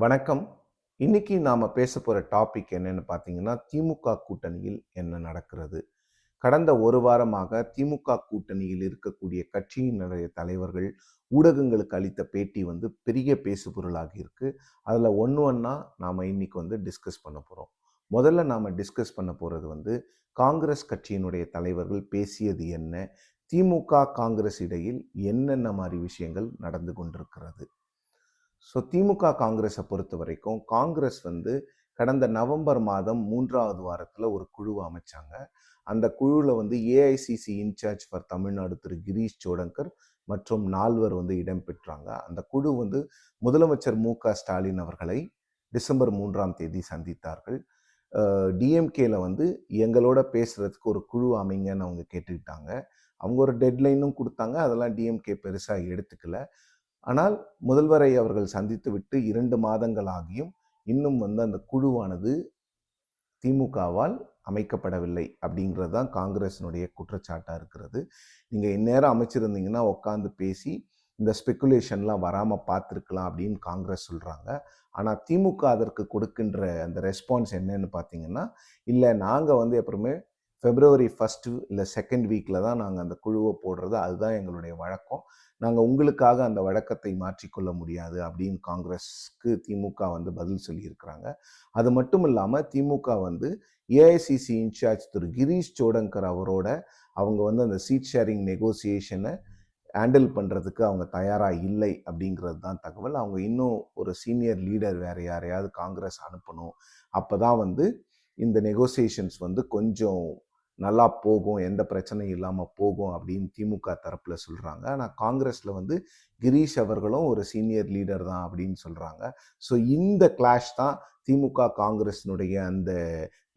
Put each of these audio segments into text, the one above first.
வணக்கம். இன்னைக்கு நாம பேச போற டாபிக் என்னன்னு பார்த்தீங்கன்னா, திமுக கூட்டணியில் என்ன நடக்கிறது? கடந்த ஒரு வாரமாக திமுக கூட்டணியில் இருக்கக்கூடிய கட்சியினுடைய தலைவர்கள் ஊடகங்களுக்கு அளித்த பேட்டி பெரிய பேசுபொருளாகி இருக்கு. அதுல ஒண்ணு ஒண்ணா நாம இன்னைக்கு டிஸ்கஸ் பண்ண போறோம். முதல்ல நாம டிஸ்கஸ் பண்ண போறது காங்கிரஸ் கட்சியினுடைய தலைவர்கள் பேசியது என்ன? திமுக, காங்கிரஸ் இடையில் என்னென்ன மாரி விஷயங்கள் நடந்து கொண்டிருக்கிறது? திமுக காங்கிரஸை பொறுத்த வரைக்கும் காங்கிரஸ் கடந்த நவம்பர் மாதம் 3வது வாரத்தில் ஒரு குழுவை அமைச்சாங்க. அந்த குழுவில் ஏஐசிசி இன்சார்ஜ் ஃபார் தமிழ்நாடு திரு கிரீஷ் சோடங்கர் மற்றும் 4 இடம்பெற்றாங்க. அந்த குழு முதலமைச்சர் மு.க.ஸ்டாலின் அவர்களை டிசம்பர் 3ஆம் தேதி சந்தித்தார்கள். டிஎம்கேல எங்களோட பேசுறதுக்கு ஒரு குழு அமைங்கன்னு அவங்க கேட்டுக்கிட்டாங்க. அவங்க ஒரு டெட்லைனும் கொடுத்தாங்க. அதெல்லாம் டிஎம்கே பெருசாக எடுத்துக்கல. ஆனால் முதல்வரை அவர்கள் சந்தித்து விட்டு 2 மாதங்கள் ஆகியும் இன்னும் அந்த குழுவானது திமுகவால் அமைக்கப்படவில்லை அப்படிங்கிறது தான் காங்கிரஸினுடைய குற்றச்சாட்டாக இருக்கிறது. நீங்கள் இந்நேரம் அமைச்சிருந்தீங்கன்னா உட்காந்து பேசி இந்த ஸ்பெக்குலேஷன்லாம் வராமல் பார்த்துருக்கலாம் அப்படின்னு காங்கிரஸ் சொல்கிறாங்க. ஆனால் திமுக அதற்கு கொடுக்கின்ற அந்த ரெஸ்பான்ஸ் என்னன்னு பார்த்தீங்கன்னா, இல்லை நாங்கள் எப்பவுமே February 1 இல்லை 2nd வீக்கில் தான் நாங்கள் அந்த குழுவை போடுறது, அதுதான் எங்களுடைய வழக்கம். நாங்கள் உங்களுக்காக அந்த வழக்கத்தை மாற்றிக்கொள்ள முடியாது அப்படின்னு காங்கிரஸ்க்கு திமுக பதில் சொல்லியிருக்கிறாங்க. அது மட்டும் இல்லாமல் திமுக ஏஐசிசி இன்சார்ஜ் திரு கிரீஷ் சோடங்கர் அவரோட அவங்க அந்த சீட் ஷேரிங் நெகோசியேஷனை ஹேண்டில் பண்ணுறதுக்கு அவங்க தயாராக இல்லை அப்படிங்கிறது தான் தகவல். அவங்க இன்னும் ஒரு சீனியர் லீடர் வேறு யாரையாவது காங்கிரஸ் அனுப்பணும். அப்போ தான் இந்த நெகோசியேஷன்ஸ் கொஞ்சம் நல்லா போகும், எந்த பிரச்சனையும் இல்லாமல் போகும் அப்படின்னு திமுக தரப்பில் சொல்கிறாங்க. ஆனால் காங்கிரஸில் கிரீஷ் அவர்களும் ஒரு சீனியர் லீடர் தான் அப்படின்னு சொல்கிறாங்க. ஸோ இந்த கிளாஷ் தான் திமுக காங்கிரஸினுடைய அந்த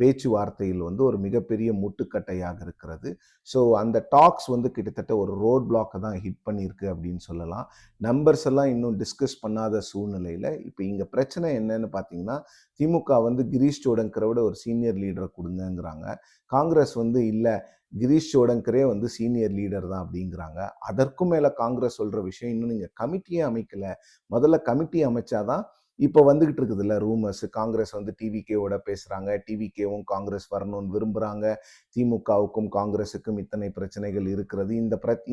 பேச்சுவார்த்தையில் ஒரு மிகப்பெரிய முட்டுக்கட்டையாக இருக்கிறது. ஸோ அந்த டாக்ஸ் கிட்டத்தட்ட ஒரு ரோட் பிளாக்கை தான் ஹிட் பண்ணியிருக்கு அப்படின்னு சொல்லலாம். நம்பர்ஸ் எல்லாம் இன்னும் டிஸ்கஸ் பண்ணாத சூழ்நிலையில் இப்போ இங்கே பிரச்சனை என்னன்னு பார்த்தீங்கன்னா, திமுக கிரீஷ் சோடங்கரை விட ஒரு சீனியர் லீடரை கொடுங்கங்கிறாங்க. காங்கிரஸ் இல்லை, கிரீஷ் சோடங்கரே சீனியர் லீடர் தான் அப்படிங்கிறாங்க. அதற்கும் மேலே காங்கிரஸ் சொல்கிற விஷயம், இன்னும் நீங்கள் கமிட்டியே அமைக்கலை, முதல்ல கமிட்டி அமைச்சாதான் இப்போ வந்துகிட்டு இருக்குதுல்ல ரூமர்ஸ், காங்கிரஸ் டிவிகேவோட பேசுகிறாங்க, டிவிகேவும் காங்கிரஸ் வரணும்னு விரும்புகிறாங்க, திமுகவுக்கும் காங்கிரஸுக்கும் இத்தனை பிரச்சனைகள் இருக்கிறது,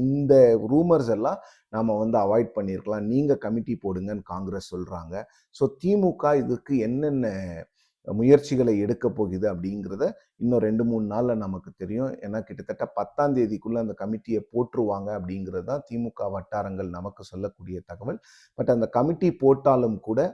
இந்த ரூமர்ஸ் எல்லாம் நாம் அவாய்ட் பண்ணியிருக்கலாம், நீங்கள் கமிட்டி போடுங்கன்னு காங்கிரஸ் சொல்கிறாங்க. ஸோ திமுக இதுக்கு என்னென்ன முயற்சிகளை எடுக்க போகுது அப்படிங்கிறத இன்னும் 2-3 நாளில் நமக்கு தெரியும். ஏன்னா கிட்டத்தட்ட 10ஆம் தேதிக்குள்ளே அந்த கமிட்டியை போட்டுருவாங்க அப்படிங்கிறது தான் திமுக வட்டாரங்கள் நமக்கு சொல்லக்கூடிய தகவல். பட் அந்த கமிட்டி போட்டாலும் கூட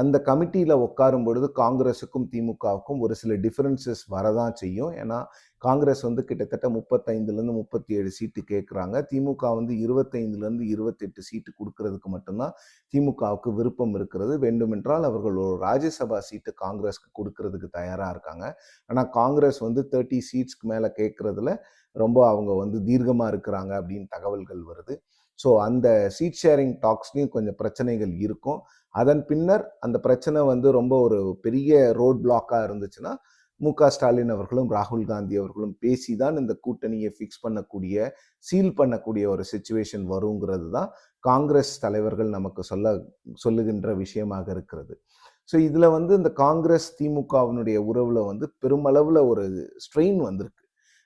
அந்த கமிட்டியில் உட்காரும் பொழுது காங்கிரஸுக்கும் திமுகவுக்கும் ஒரு சில டிஃபரன்சஸ் வரதான் செய்யும். ஏன்னா காங்கிரஸ் கிட்டத்தட்ட 35லேருந்து 37 சீட்டு கேட்குறாங்க. திமுக 25லேருந்து 28 சீட்டு கொடுக்கறதுக்கு மட்டும்தான் திமுகவுக்கு விருப்பம் இருக்கிறது. வேண்டுமென்றால் அவர்கள் ஒரு ராஜ்யசபா சீட்டு காங்கிரஸ்க்கு கொடுக்கறதுக்கு தயாராக இருக்காங்க. ஆனால் காங்கிரஸ் 30 சீட்ஸ்க்கு மேலே கேட்குறதுல ரொம்ப அவங்க தீர்க்கமாக இருக்கிறாங்க அப்படின்னு தகவல்கள் வருது. ஸோ அந்த சீட் ஷேரிங் டாக்ஸ்லையும் கொஞ்சம் பிரச்சனைகள் இருக்கும். அதன் பின்னர் அந்த பிரச்சனை ரொம்ப ஒரு பெரிய ரோட் பிளாக்காக இருந்துச்சுன்னா மு.க.ஸ்டாலின் அவர்களும் ராகுல் காந்தி அவர்களும் பேசிதான் இந்த கூட்டணியை ஃபிக்ஸ் பண்ணக்கூடிய, சீல் பண்ணக்கூடிய ஒரு சிச்சுவேஷன் வருங்கிறது தான் காங்கிரஸ் தலைவர்கள் நமக்கு சொல்லுகின்ற விஷயமாக இருக்கிறது. ஸோ இதில் இந்த காங்கிரஸ் திமுகவினுடைய உறவில் பெருமளவில் ஒரு ஸ்ட்ரெயின் வந்திருக்கு.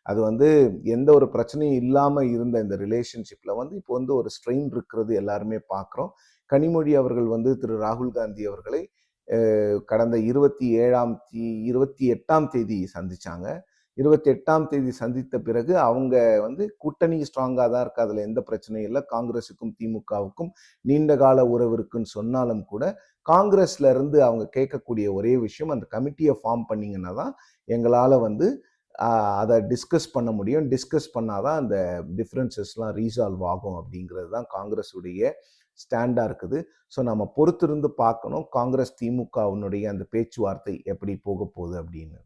அது எந்த ஒரு பிரச்சனையும் இல்லாமல் இருந்த இந்த ரிலேஷன்ஷிப்பில் இப்போ ஒரு ஸ்ட்ரெயின் இருக்கிறது எல்லாருமே பார்க்குறோம். கனிமொழி அவர்கள் திரு ராகுல் காந்தி அவர்களை கடந்த 28ஆம் தேதி சந்திச்சாங்க. 28ஆம் தேதி சந்தித்த பிறகு அவங்க கூட்டணி ஸ்ட்ராங்காக தான் இருக்கு, அதில் எந்த பிரச்சனையும் இல்லை, காங்கிரஸுக்கும் திமுகவுக்கும் நீண்ட கால உறவு இருக்குன்னு சொன்னாலும் கூட காங்கிரஸ்ல இருந்து அவங்க கேட்கக்கூடிய ஒரே விஷயம், அந்த கமிட்டியை ஃபார்ம் பண்ணிங்கன்னா தான் எங்களால் அதை டிஸ்கஸ் பண்ண முடியும், டிஸ்கஸ் பண்ணாதான் அந்த டிஃப்ரென்சஸ்லாம் ரீசால்வ் ஆகும் அப்படிங்கிறது தான் காங்கிரஸுடைய ஸ்டாண்டாக இருக்குது. ஸோ நம்ம பொறுத்திருந்து பார்க்கணும் காங்கிரஸ் திமுகவினுடைய அந்த பேச்சுவார்த்தை எப்படி போக போகுது அப்படின்னு.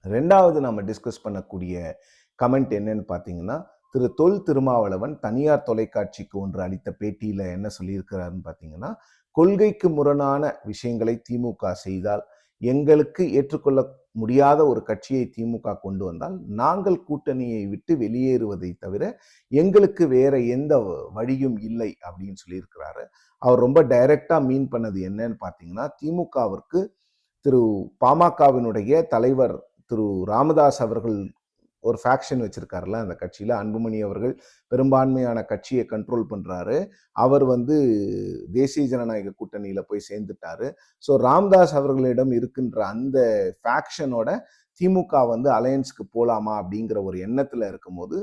ரெண்டாவது நம்ம டிஸ்கஸ் பண்ணக்கூடிய கமெண்ட் என்னன்னு பார்த்தீங்கன்னா, திரு தொல் திருமாவளவன் தனியார் தொலைக்காட்சிக்கு ஒன்று அளித்த பேட்டியில் என்ன சொல்லியிருக்கிறாருன்னு பார்த்தீங்கன்னா, கொள்கைக்கு முரணான விஷயங்களை திமுக செய்தால் எங்களுக்கு ஏற்றுக்கொள்ள முடியாத ஒரு கட்சியை திமுக கொண்டு வந்தால் நாங்கள் கூட்டணியை விட்டு வெளியேறுவதை தவிர எங்களுக்கு வேற எந்த வழியும் இல்லை அப்படின்னு சொல்லியிருக்கிறாரு. அவர் ரொம்ப டைரக்டா மீன் பண்ணது என்னன்னு பார்த்தீங்கன்னா, திமுகவிற்கு பாமகவினுடைய தலைவர் திரு ராமதாஸ் அவர்கள் ஒரு ஃபேக்ஷன் வச்சிருக்காருல அந்த கட்சியில. அன்புமணி அவர்கள் பெரும்பான்மையான கட்சியை கண்ட்ரோல் பண்றாரு. அவர் தேசிய ஜனநாயக கூட்டணியில போய் சேர்ந்துட்டாரு. ஸோ ராமதாஸ் அவர்களிடம் இருக்கின்ற அந்த ஃபேக்ஷனோட திமுக அலையன்ஸ்க்கு போலாமா அப்படிங்கிற ஒரு எண்ணத்துல இருக்கும்போது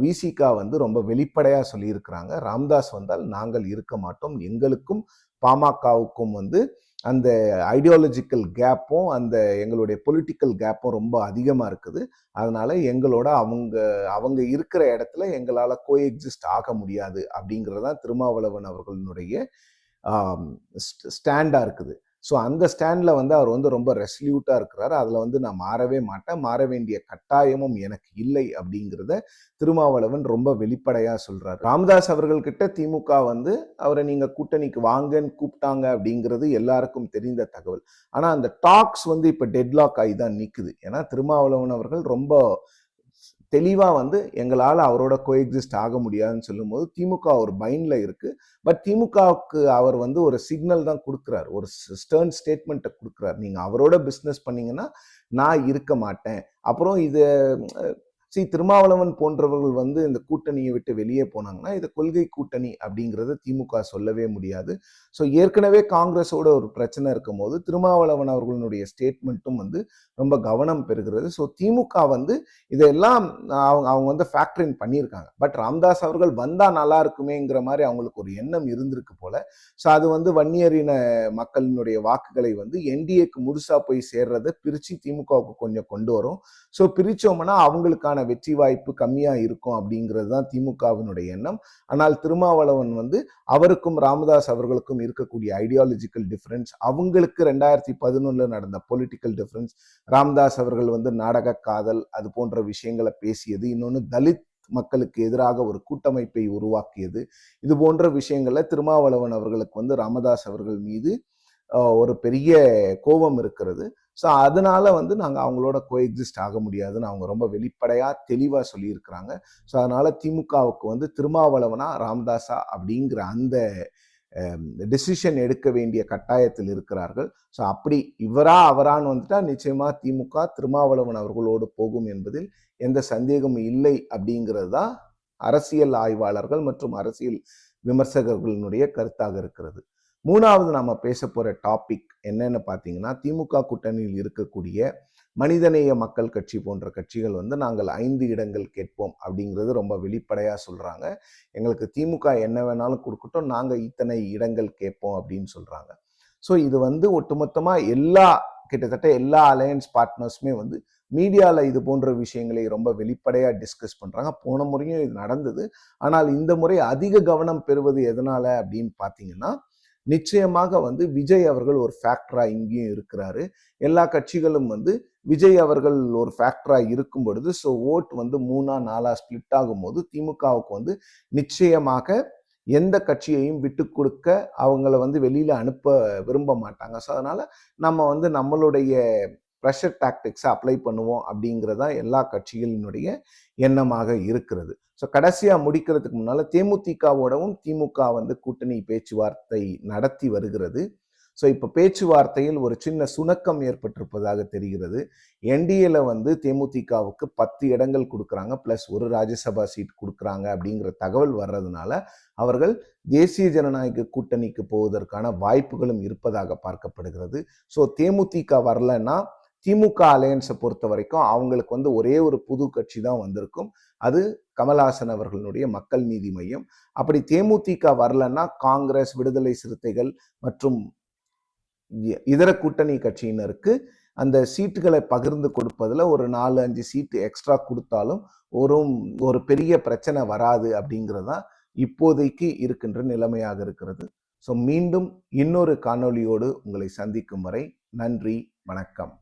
விசிகா ரொம்ப வெளிப்படையா சொல்லியிருக்கிறாங்க, ராமதாஸ் வந்தால் நாங்கள் இருக்க மாட்டோம், எங்களுக்கும் பாமகவுக்கும் அந்த ஐடியாலஜிக்கல் கேப்பும் அந்த எங்களுடைய பொலிட்டிக்கல் கேப்பும் ரொம்ப அதிகமாக இருக்குது. அதனால எங்களோட அவங்க இருக்கிற இடத்துல எங்களால் கோஎக்ஸிஸ்ட் ஆக முடியாது அப்படிங்கிறதான் திருமாவளவன் அவர்களுடைய ஸ்டாண்டாக இருக்குது. ஸோ அந்த ஸ்டாண்டில் அவர் ரொம்ப ரெசல்யூட்டாக இருக்கிறார். அதில் நான் மாறவே மாட்டேன், மாற வேண்டிய கட்டாயமும் எனக்கு இல்லை அப்படிங்கிறத திருமாவளவன் ரொம்ப வெளிப்படையாக சொல்கிறார். ராமதாஸ் அவர்கள்கிட்ட திமுக அவரை நீங்கள் கூட்டணிக்கு வாங்கன்னு கூப்பிட்டாங்க அப்படிங்கிறது எல்லாருக்கும் தெரிந்த தகவல். ஆனால் அந்த டாக்ஸ் இப்போ டெட்லாக் ஆகி தான் நிற்குது. ஏன்னா திருமாவளவன் அவர்கள் ரொம்ப தெளிவாக எங்களால் அவரோட கோஎக்ஸிஸ்ட் ஆக முடியாதுன்னு சொல்லும்போது திமுக ஒரு பைண்டில் இருக்குது. பட் திமுகவுக்கு அவர் ஒரு சிக்னல் தான் கொடுக்குறாரு, ஒரு ஸ்டர்ன் ஸ்டேட்மெண்ட்டை கொடுக்குறாரு. நீங்கள் அவரோட பிஸ்னஸ் பண்ணீங்கன்னா நான் இருக்க மாட்டேன். அப்புறம் இது திருமாவளவன் போன்றவர்கள் இந்த கூட்டணியை விட்டு வெளியே போனாங்கன்னா இது கொள்கை கூட்டணி அப்படிங்கிறத திமுக சொல்லவே முடியாது. ஸோ ஏற்கனவே காங்கிரஸோட ஒரு பிரச்சனை இருக்கும் போது திருமாவளவன் அவர்களுடைய ஸ்டேட்மெண்ட்டும் ரொம்ப கவனம் பெறுகிறது. ஸோ திமுக இதெல்லாம் அவங்க ஃபேக்டரின் பண்ணியிருக்காங்க. பட் ராமதாஸ் அவர்கள் வந்தால் நல்லா இருக்குமேங்கிற மாதிரி அவங்களுக்கு ஒரு எண்ணம் இருந்திருக்கு போல. ஸோ அது வன்னியரின மக்களினுடைய வாக்குகளை என்டிஏக்கு முழுசா போய் சேர்றதை பிரித்து திமுகவுக்கு கொஞ்சம் கொண்டு வரும். ஸோ பிரிச்சோம்னா அவங்களுக்கான வெற்றி வாய்ப்பு கம்மியா இருக்கும் அப்படிங்கிறது தான் திமுகவினுடைய எண்ணம். ஆனால் திருமாவளவன் அவருக்கும் ராமதாஸ் அவர்களுக்கும் இருக்கக்கூடிய ஐடியாலஜிக்கல் டிஃபரன்ஸ், அவங்களுக்கு 2011 நடந்த பொலிட்டிக்கல் டிஃபரன்ஸ், ராமதாஸ் அவர்கள் நாடக காதல் அது போன்ற விஷயங்களை பேசியது, இன்னொன்று தலித் மக்களுக்கு எதிராக ஒரு கூட்டமைப்பை உருவாக்கியது, இது போன்ற விஷயங்கள்ல திருமாவளவன் அவர்களுக்கு ராமதாஸ் அவர்கள் மீது ஒரு பெரிய கோபம் இருக்கிறது. ஸோ அதனால நாங்கள் அவங்களோட கோஎக்ஸிஸ்ட் ஆக முடியாதுன்னு அவங்க ரொம்ப வெளிப்படையாக தெளிவாக சொல்லியிருக்கிறாங்க. ஸோ அதனால திமுகவுக்கு திருமாவளவனா ராமதாஸா அப்படிங்கிற அந்த டெசிஷன் எடுக்க வேண்டிய கட்டாயத்தில் இருக்கிறார்கள். ஸோ அப்படி இவரா அவரான்னு வந்துட்டா நிச்சயமா திமுக திருமாவளவன் அவர்களோடு போகும் என்பதில் எந்த சந்தேகமும் இல்லை அப்படிங்கிறது தான் அரசியல் ஆய்வாளர்கள் மற்றும் அரசியல் விமர்சகர்களினுடைய கருத்தாக இருக்கிறது. மூணாவது நாம பேச போற டாபிக் என்னன்னு பார்த்தீங்கன்னா, திமுக கூட்டணியில் இருக்கக்கூடிய மனிதநேய மக்கள் கட்சி போன்ற கட்சிகள் நாங்கள் 5 இடங்கள் கேட்போம் அப்படிங்கிறது ரொம்ப வெளிப்படையா சொல்றாங்க. எங்களுக்கு திமுக என்ன வேணாலும் கொடுக்கட்டும், நாங்க இத்தனை இடங்கள் கேட்போம் அப்படின்னு சொல்றாங்க. ஸோ இது ஒட்டுமொத்தமா கிட்டத்தட்ட எல்லா அலையன்ஸ் பார்ட்னர்ஸுமே மீடியாவில் இது போன்ற விஷயங்களை ரொம்ப வெளிப்படையாக டிஸ்கஸ் பண்ணுறாங்க. போன முறையும் இது நடந்தது. ஆனால் இந்த முறை அதிக கவனம் பெறுவது எதனால அப்படின்னு பார்த்தீங்கன்னா, நிச்சயமாக விஜய் அவர்கள் ஒரு ஃபேக்டரா இங்கேயும் இருக்கிறாரு. எல்லா கட்சிகளும் விஜய் அவர்கள் ஒரு ஃபேக்டரா இருக்கும் பொழுது ஸோ ஓட் 3 4 ஸ்பிளிட் ஆகும் போது திமுகவுக்கு நிச்சயமாக எந்த கட்சியையும் விட்டு கொடுக்க அவங்கள வெளியில அனுப்ப விரும்ப மாட்டாங்க. ஸோ அதனால நம்ம நம்மளுடைய ப்ரெஷர் டாக்டிக்ஸை அப்ளை பண்ணுவோம் அப்படிங்கிறதா எல்லா கட்சிகளினுடைய எண்ணமாக இருக்கிறது. ஸோ கடைசியாக முடிக்கிறதுக்கு முன்னால் தேமுதிகவோடவும் திமுக கூட்டணி பேச்சுவார்த்தை நடத்தி வருகிறது. ஸோ இப்போ பேச்சுவார்த்தையில் ஒரு சின்ன சுணக்கம் ஏற்பட்டிருப்பதாக தெரிகிறது. என்டிஏல தேமுதிகவுக்கு 10 இடங்கள் கொடுக்குறாங்க, ப்ளஸ் ஒரு ராஜ்யசபா சீட் கொடுக்குறாங்க அப்படிங்கிற தகவல் வர்றதுனால அவர்கள் தேசிய ஜனநாயக கூட்டணிக்கு போவதற்கான வாய்ப்புகளும் இருப்பதாக பார்க்கப்படுகிறது. ஸோ தேமுதிக வரலன்னா திமுக அலையன்ஸை பொறுத்த வரைக்கும் அவங்களுக்கு ஒரே ஒரு புது கட்சி தான் வந்திருக்கும், அது கமல்ஹாசன் அவர்களுடைய மக்கள் நீதி மையம். அப்படி தேமுதிக வரலன்னா காங்கிரஸ், விடுதலை சிறுத்தைகள் மற்றும் இதர கூட்டணி கட்சியினருக்கு அந்த சீட்டுகளை பகிர்ந்து கொடுப்பதில் ஒரு 4-5 சீட்டு எக்ஸ்ட்ரா கொடுத்தாலும் ஒரு பெரிய பிரச்சனை வராது அப்படிங்கிறதா இப்போதைக்கு இருக்கின்ற நிலைமையாக இருக்கிறது. ஸோ மீண்டும் இன்னொரு காணொளியோடு உங்களை சந்திக்கும் வரை நன்றி, வணக்கம்.